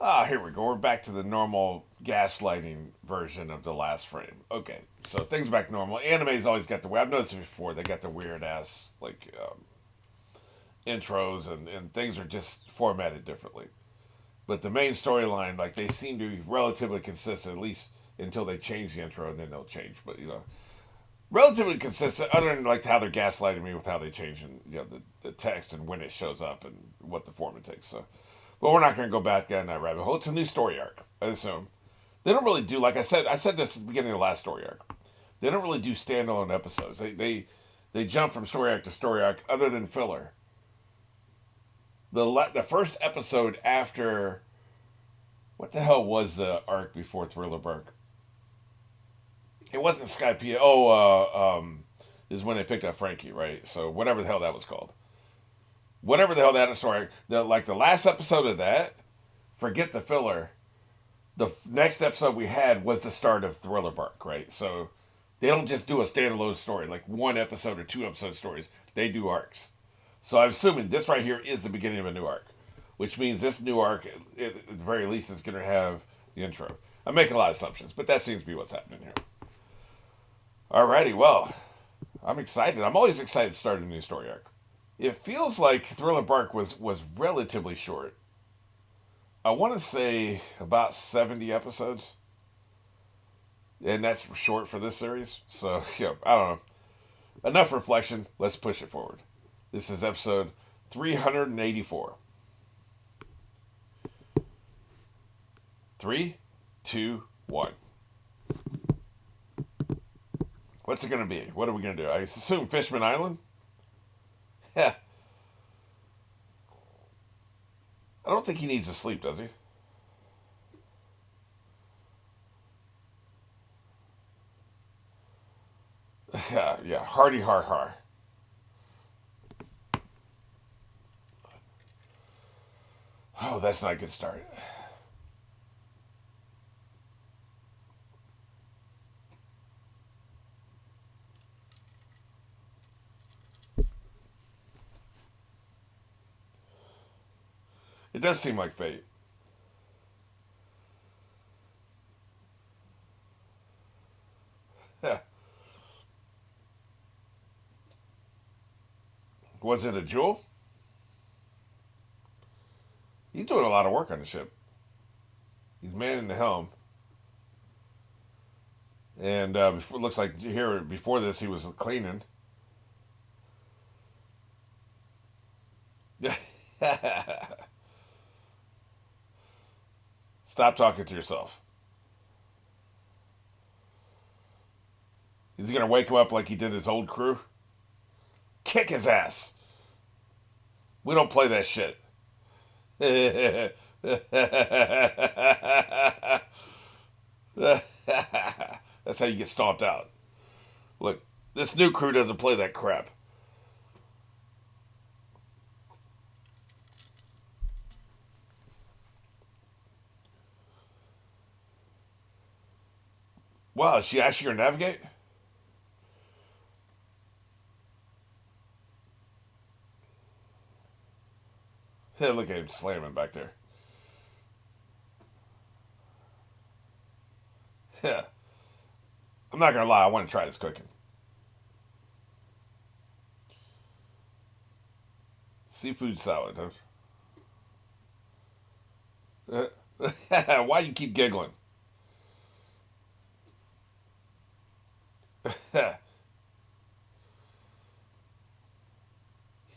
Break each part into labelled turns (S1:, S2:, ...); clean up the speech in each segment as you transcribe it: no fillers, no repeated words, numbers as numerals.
S1: Ah, here we go. We're back to the normal gaslighting version of the last frame. Okay, so things back to normal. Anime's always got the way. I've noticed it before. They got the weird ass intros, and things are just formatted differently. But the main storyline, like they seem to be relatively consistent, at least until they change the intro, and then they'll change. But relatively consistent, other than like how they're gaslighting me with how they change and the text and when it shows up and what the form it takes. So, but we're not going to go back down that rabbit hole. It's a new story arc, I assume. They don't really do like I said. I said this at the beginning of the last story arc. They don't really do standalone episodes. They jump from story arc to story arc, other than filler. The first episode after what the hell was the arc before Thriller Bark? It wasn't Skype. Is when they picked up Frankie, right? So whatever the hell that was called, whatever the hell that story. The last episode of that, forget the filler. The next episode we had was the start of Thriller Bark, right? So they don't just do a standalone story like one episode or two episode stories. They do arcs. So I'm assuming this right here is the beginning of a new arc, which means this new arc, at the very least, is going to have the intro. I'm making a lot of assumptions, but that seems to be what's happening here. Alrighty, well, I'm excited. I'm always excited to start a new story arc. It feels like Thriller Bark was relatively short. I want to say about 70 episodes, and that's short for this series. So, I don't know. Enough reflection. Let's push it forward. This is episode 384. 3, 2, 1. What's it going to be? What are we going to do? I assume Fishman Island? Yeah. I don't think he needs to sleep, does he? Yeah, yeah. Hardy har har. Oh, that's not a good start. It does seem like fate. Was it a jewel? He's doing a lot of work on the ship. He's manning the helm. And before, looks like here before this he was cleaning. Stop talking to yourself. Is he gonna wake him up like he did his old crew? Kick his ass. We don't play that shit. That's how you get stomped out. Look, this new crew doesn't play that crap. Wow, is she actually gonna navigate? Look at him slamming back there. Yeah. I'm not gonna lie, I want to try this cooking. Seafood salad, huh? Why you keep giggling?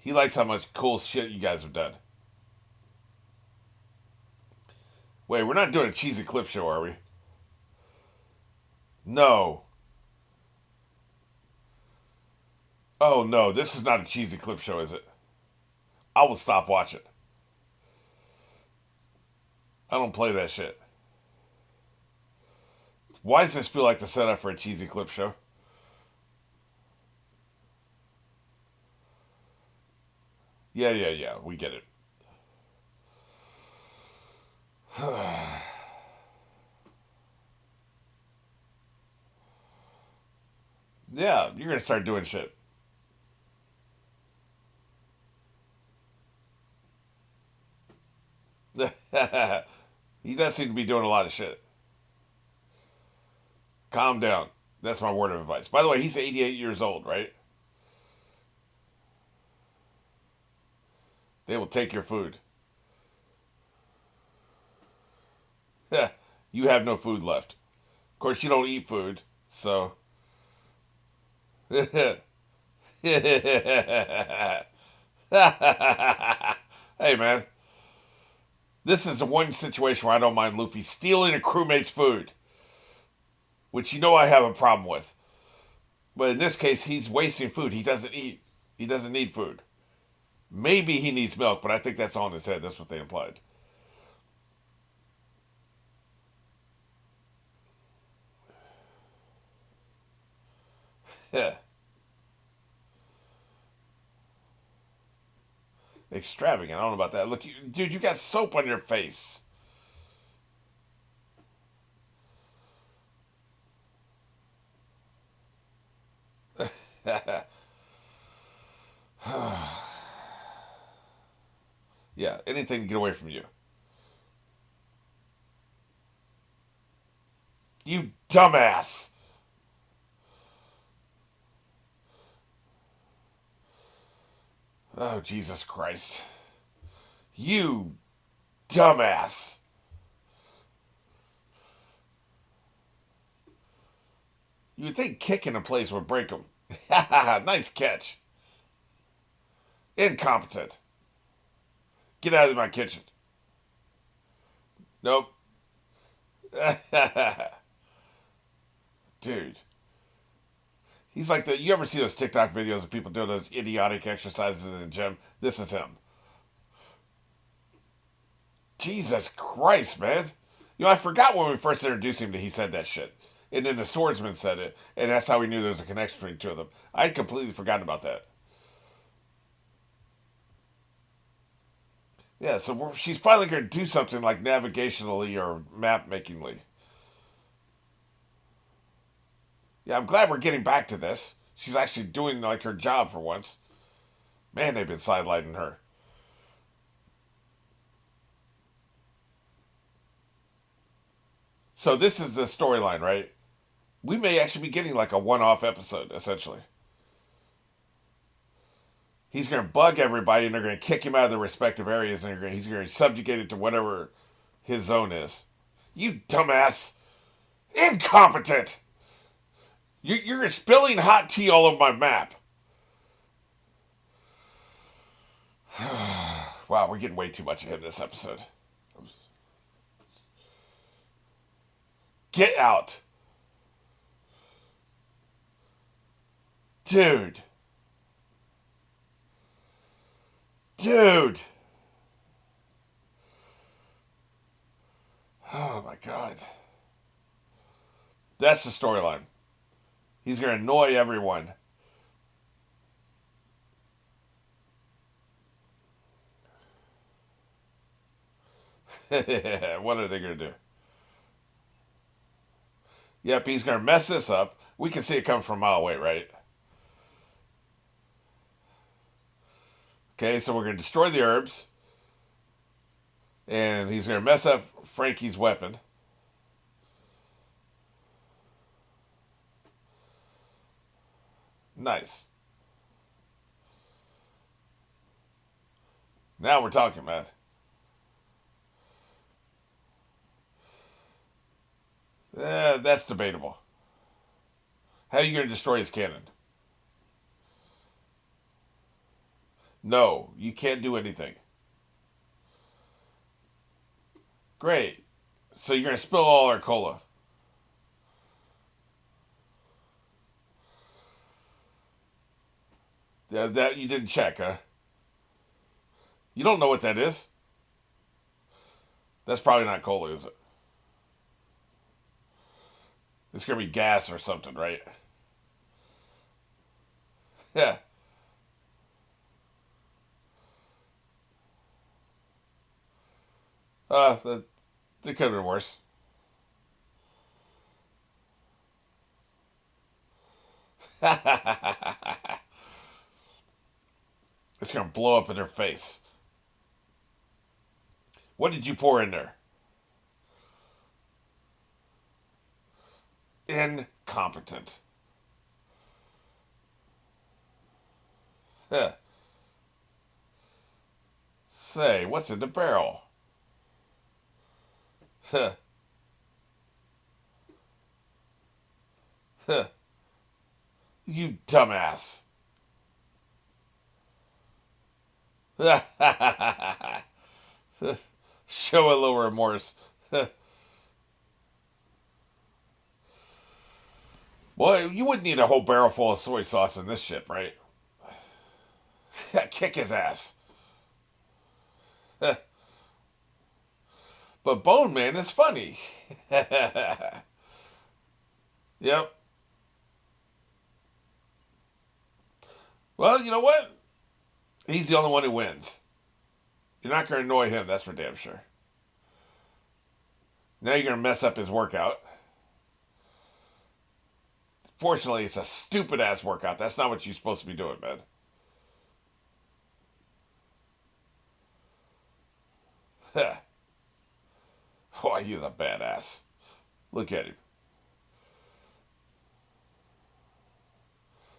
S1: He likes how much cool shit you guys have done. Wait, we're not doing a cheesy clip show, are we? No. Oh no, this is not a cheesy clip show, is it? I will stop watching. I don't play that shit. Why does this feel like the setup for a cheesy clip show? Yeah, yeah, yeah. We get it. Yeah, you're gonna start doing shit. He does seem to be doing a lot of shit. Calm down. That's my word of advice. By the way, he's 88 years old, right? They will take your food. You have no food left. Of course, you don't eat food, so. Hey, man. This is the one situation where I don't mind Luffy stealing a crewmate's food, which you know I have a problem with. But in this case, he's wasting food. He doesn't eat. He doesn't need food. Maybe he needs milk, but I think that's all in his head. That's what they implied. Yeah. Extravagant. I don't know about that. Look, dude, you got soap on your face. Yeah, anything to get away from you. You dumbass. Oh, Jesus Christ. You dumbass. You would think kicking a place would break him. Nice catch. Incompetent. Get out of my kitchen. Nope. Dude. He's like the. You ever see those TikTok videos of people doing those idiotic exercises in the gym? This is him. Jesus Christ, man. You know, I forgot when we first introduced him that he said that shit. And then the swordsman said it. And that's how we knew there was a connection between the two of them. I'd completely forgotten about that. Yeah, so she's finally going to do something like navigationally or map makingly. Yeah, I'm glad we're getting back to this. She's actually doing like her job for once. Man, they've been sidelighting her. So this is the storyline, right? We may actually be getting like a one-off episode, essentially. He's going to bug everybody, and they're going to kick him out of their respective areas, and he's going to subjugate it to whatever his zone is. You dumbass, incompetent! You're spilling hot tea all over my map. Wow, we're getting way too much of him this episode. Get out. Dude. Dude. Oh my god. That's the storyline. He's going to annoy everyone. What are they going to do? Yep, he's going to mess this up. We can see it come from a mile away, right? Okay, so we're going to destroy the herbs. And he's going to mess up Frankie's weapon. Nice. Now we're talking, man. That's debatable. How are you going to destroy his cannon? No, you can't do anything. Great. So you're going to spill all our cola. That you didn't check, huh? You don't know what that is? That's probably not cola, is it? It's going to be gas or something, right? Yeah. That it could have been worse. It's going to blow up in their face. What did you pour in there? Incompetent. Huh. Say, what's in the barrel? Huh. Huh. You dumbass. Show a little remorse. Boy, you wouldn't need a whole barrel full of soy sauce in this ship, right? Kick his ass. But Bone Man is funny. Yep. Well, you know what? He's the only one who wins. You're not going to annoy him, that's for damn sure. Now you're going to mess up his workout. Fortunately, it's a stupid ass workout. That's not what you're supposed to be doing, man. Oh, he's a badass. Look at him.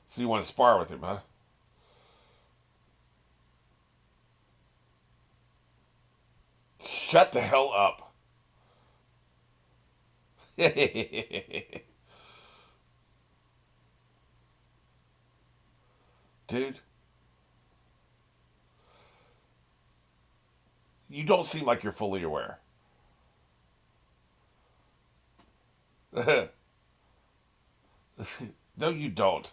S1: So you want to spar with him, huh? Shut the hell up. Dude, you don't seem like you're fully aware. No, you don't.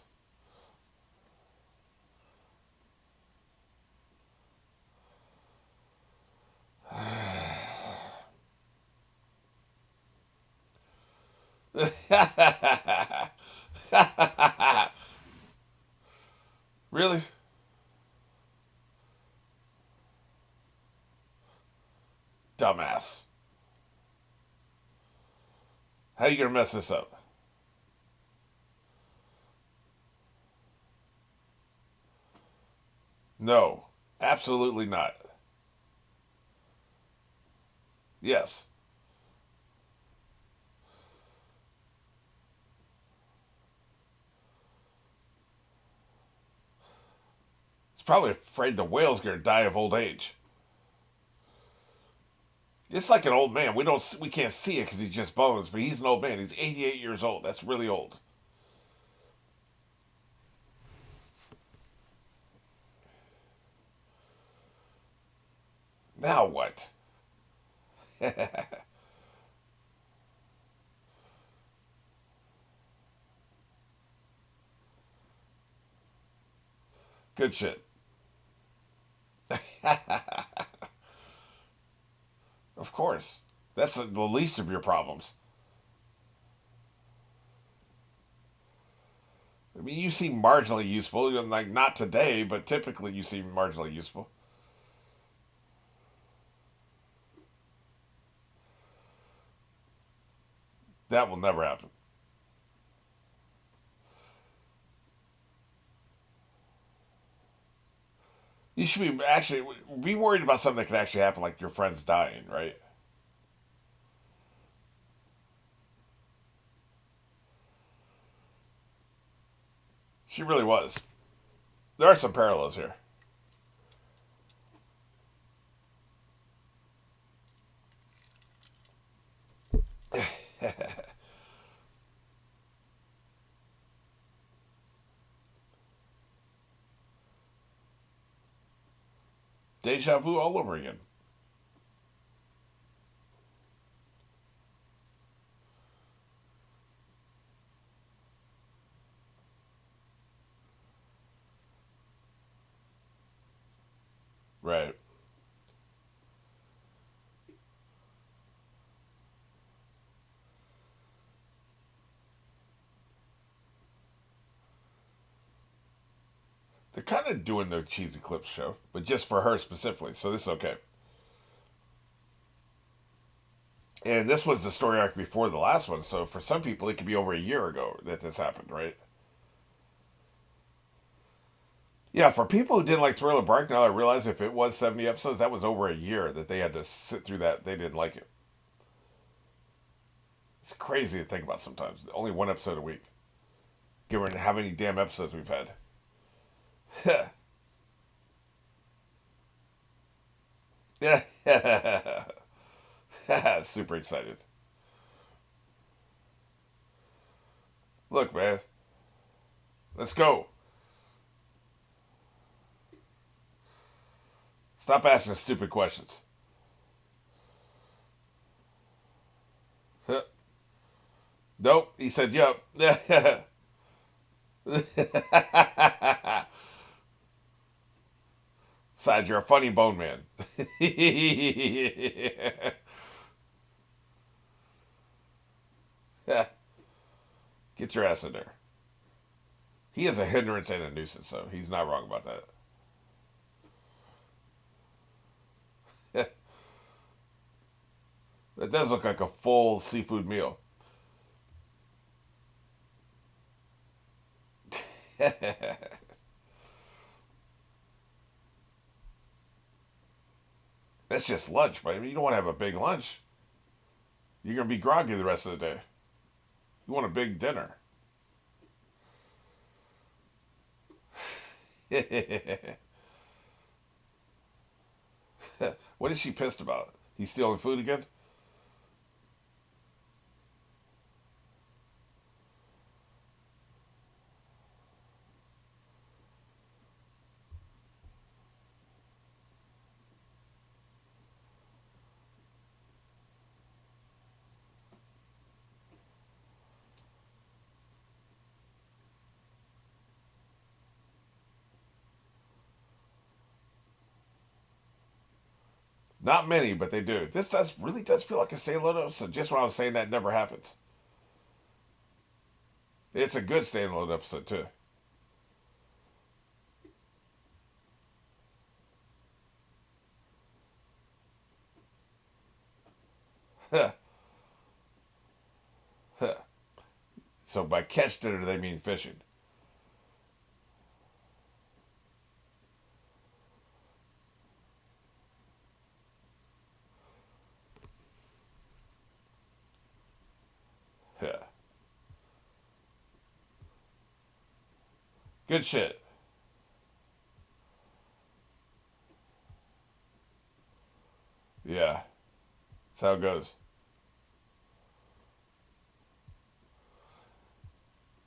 S1: Really? Dumbass. How you gonna mess this up? No, absolutely not. Yes. He's probably afraid the whale's gonna die of old age. It's like an old man. We can't see it because he's just bones, but he's an old man. He's 88 years old. That's really old. Now what? Good shit. Of course. That's the least of your problems. I mean, you seem marginally useful. Like, not today, but typically you seem marginally useful. That will never happen. You should be actually be worried about something that could actually happen, like your friend's dying, right? She really was. There are some parallels here. Deja vu all over again. Right. They're kind of doing the cheesy clips show, but just for her specifically. So this is okay. And this was the story arc before the last one. So for some people, it could be over a year ago that this happened, right? Yeah, for people who didn't like Thriller Bark, now I realize if it was 70 episodes, that was over a year that they had to sit through that. They didn't like it. It's crazy to think about sometimes. Only one episode a week. Given how many damn episodes we've had. Yeah. Super excited. Look, man. Let's go. Stop asking stupid questions. Nope. He said, yup. Side, you're a funny bone man. Get your ass in there. He is a hindrance and a nuisance, so he's not wrong about that. That does look like a full seafood meal. That's just lunch, but you don't want to have a big lunch. You're going to be groggy the rest of the day. You want a big dinner. What is she pissed about? He's stealing food again? Not many, but they do. This does really does feel like a standalone episode. Just when I was saying that never happens. It's a good standalone episode too. So by catch dinner they mean fishing. Good shit. Yeah, that's how it goes.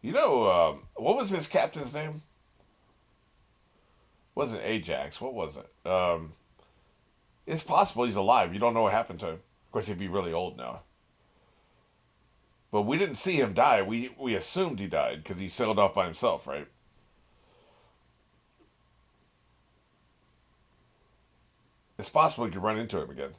S1: What was his captain's name? Wasn't Ajax? What was it? It's possible he's alive. You don't know what happened to him. Of course, he'd be really old now. But we didn't see him die. We assumed he died because he sailed off by himself, right? It's possible we could run into him again.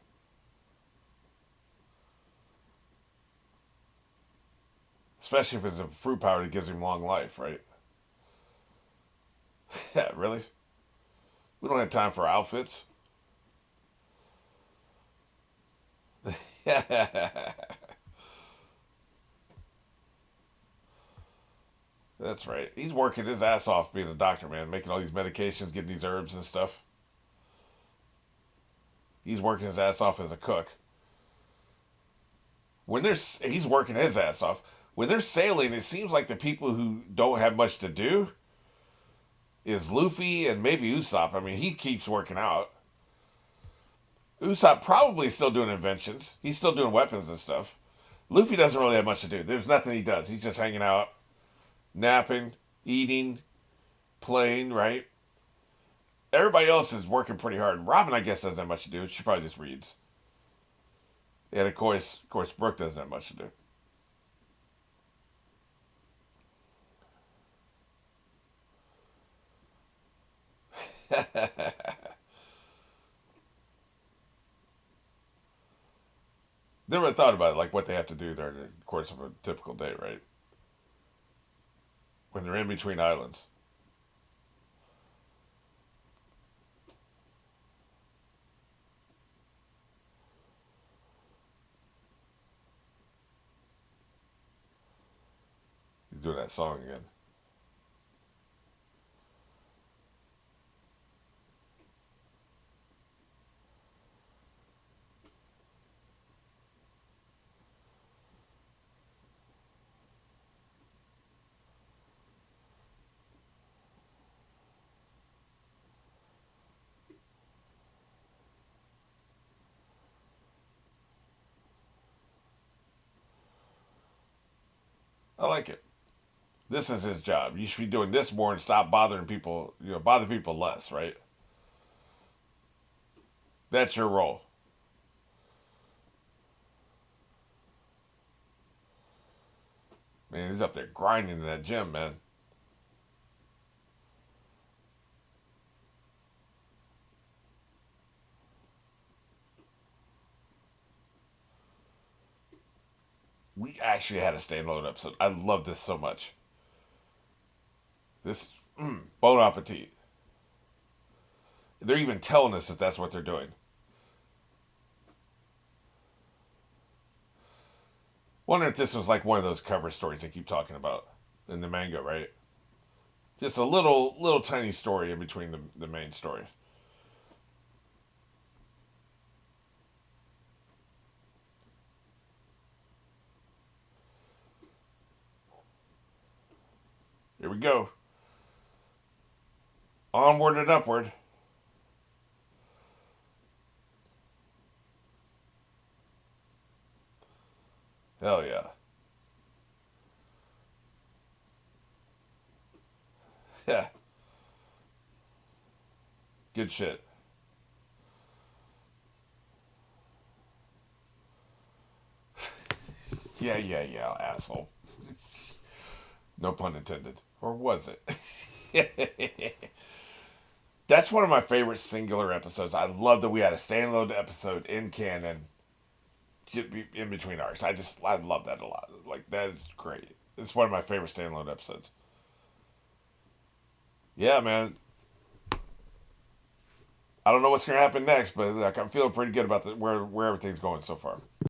S1: Especially if it's a fruit power that gives him long life, right? Yeah, really? We don't have time for outfits. That's right. He's working his ass off being a doctor, man, making all these medications, getting these herbs and stuff. He's working his ass off as a cook. He's working his ass off. When they're sailing, it seems like the people who don't have much to do is Luffy and maybe Usopp. I mean, he keeps working out. Usopp probably still doing inventions. He's still doing weapons and stuff. Luffy doesn't really have much to do. There's nothing he does. He's just hanging out, napping, eating, playing, right? Everybody else is working pretty hard. Robin, I guess, doesn't have much to do. She probably just reads. And of course, Brooke doesn't have much to do. Never thought about it, like what they have to do during the course of a typical day, right? When they're in between islands. He's doing that song again. I like it. This is his job. You should be doing this more and stop bothering people. Bother people less, right? That's your role. Man, he's up there grinding in that gym, man. We actually had a standalone episode. I love this so much. This, bon appetit. They're even telling us that that's what they're doing. Wonder if this was like one of those cover stories they keep talking about in the manga, right? Just a little tiny story in between the main stories. Here we go. Onward and upward. Hell yeah. Yeah. Good shit. Yeah, yeah, yeah, asshole. No pun intended. Or was it? That's one of my favorite singular episodes. I love that we had a standalone episode in canon in between arcs. I love that a lot. Like, that is great. It's one of my favorite standalone episodes. Yeah, man. I don't know what's gonna happen next, but like I'm feeling pretty good about where everything's going so far.